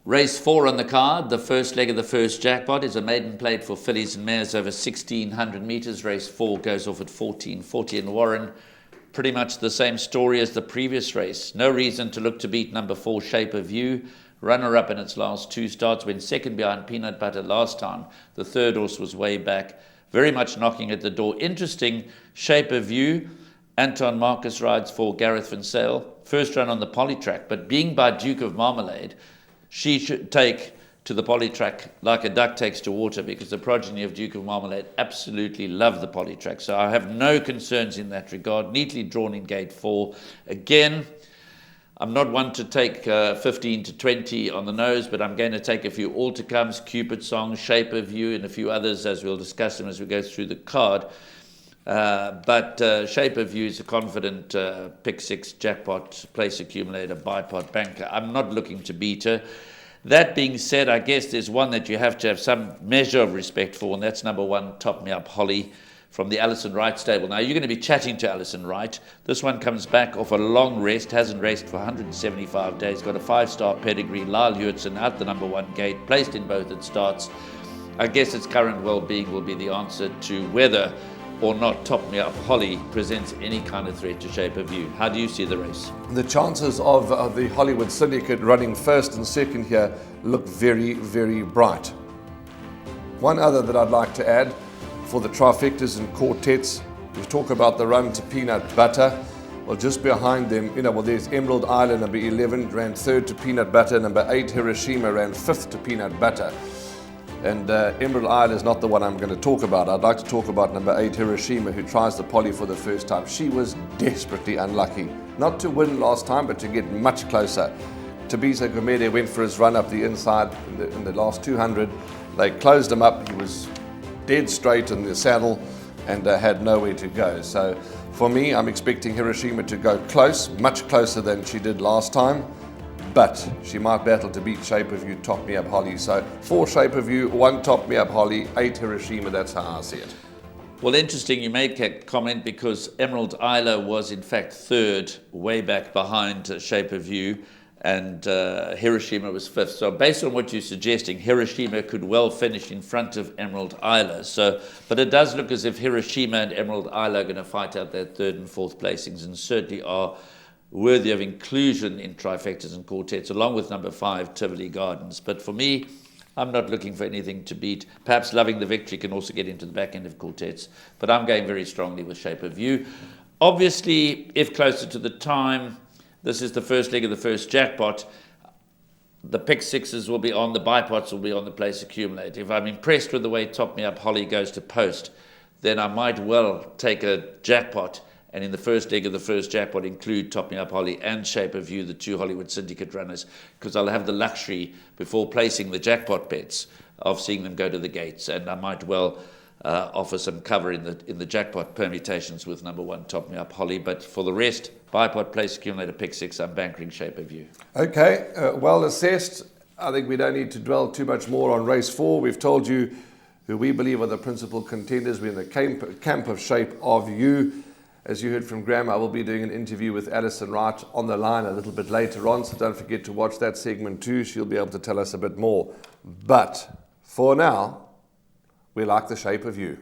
Race 4 on the card, the first leg of the first jackpot, is a maiden plate for fillies and mares over 1,600 metres. Race 4 goes off at 14.40 in Warren. Pretty much the same story as the previous race. No reason to look to beat number 4, Shape of You. Runner-up in its last 2 starts, went second behind Peanut Butter last time. The third horse was way back, very much knocking at the door. Interesting, Shape of You. Anton Marcus rides for Gareth Van Sale. First run on the polytrack, but being by Duke of Marmalade, she should take to the polytrack like a duck takes to water, because the progeny of Duke of Marmalade absolutely love the polytrack. So I have no concerns in that regard. Neatly drawn in gate 4. Again, I'm not one to take 15 to 20 on the nose, but I'm going to take a few all-to-comes, Cupid Song, Shape of You, and a few others as we'll discuss them as we go through the card. But Shape of You is a confident pick 6 jackpot, place accumulator, bipod banker. I'm not looking to beat her. That being said, I guess there's one that you have to have some measure of respect for, and that's number 1, Top Me Up Holly, from the Alison Wright stable. Now, you're going to be chatting to Alison Wright. This one comes back off a long rest, hasn't raced for 175 days, got a 5-star pedigree. Lyle Hewitson out the number 1 gate, placed in both its starts. I guess its current well-being will be the answer to whether or not Top Me Up Holly presents any kind of threat to Shape of You. How do you see the race? The chances of the Hollywood Syndicate running first and second here look very, very bright. One other that I'd like to add for the trifectas and quartets, we talk about the run to Peanut Butter. Well, just behind them, there's Emerald Island, number 11, ran 3rd to Peanut Butter. Number 8, Hiroshima, ran 5th to Peanut Butter. And Emerald Isle is not the one I'm going to talk about. I'd like to talk about number 8, Hiroshima, who tries the poly for the first time. She was desperately unlucky. Not to win last time, but to get much closer. Tabiso Gomede went for his run up the inside in the last 200. They closed him up. He was dead straight in the saddle and had nowhere to go. So for me, I'm expecting Hiroshima to go close, much closer than she did last time. But she might battle to beat Shape of You, Top Me Up Holly. So 4 Shape of You, 1 Top Me Up Holly, 8 Hiroshima. That's how I see it. Well, interesting you made that comment, because Emerald Isla was in fact 3rd, way back behind Shape of You, and Hiroshima was 5th. So based on what you're suggesting, Hiroshima could well finish in front of Emerald Isla. But it does look as if Hiroshima and Emerald Isla are going to fight out their 3rd and 4th placings, and certainly are worthy of inclusion in trifectas and quartets, along with number 5, Tivoli Gardens. But for me, I'm not looking for anything to beat. Perhaps Loving the Victory can also get into the back end of quartets, but I'm going very strongly with Shape of You. Obviously, if closer to the time, this is the first leg of the first jackpot, the pick 6s will be on, the bipods will be on the place accumulator. If I'm impressed with the way Top Me Up Holly goes to post, then I might well take a jackpot, and in the first leg of the first jackpot include Top Me Up Holly and Shape of You, the 2 Hollywood Syndicate runners, because I'll have the luxury, before placing the jackpot bets, of seeing them go to the gates, and I might well offer some cover in the jackpot permutations with number 1, Top Me Up Holly. But for the rest, bipod, place accumulator, pick 6, I'm bankering Shape of You. Okay, well assessed. I think we don't need to dwell too much more on race 4. We've told you who we believe are the principal contenders. We're in the camp of Shape of You. As you heard from Graham, I will be doing an interview with Alison Wright on the line a little bit later on, so don't forget to watch that segment too. She'll be able to tell us a bit more. But for now, we like the Shape of You.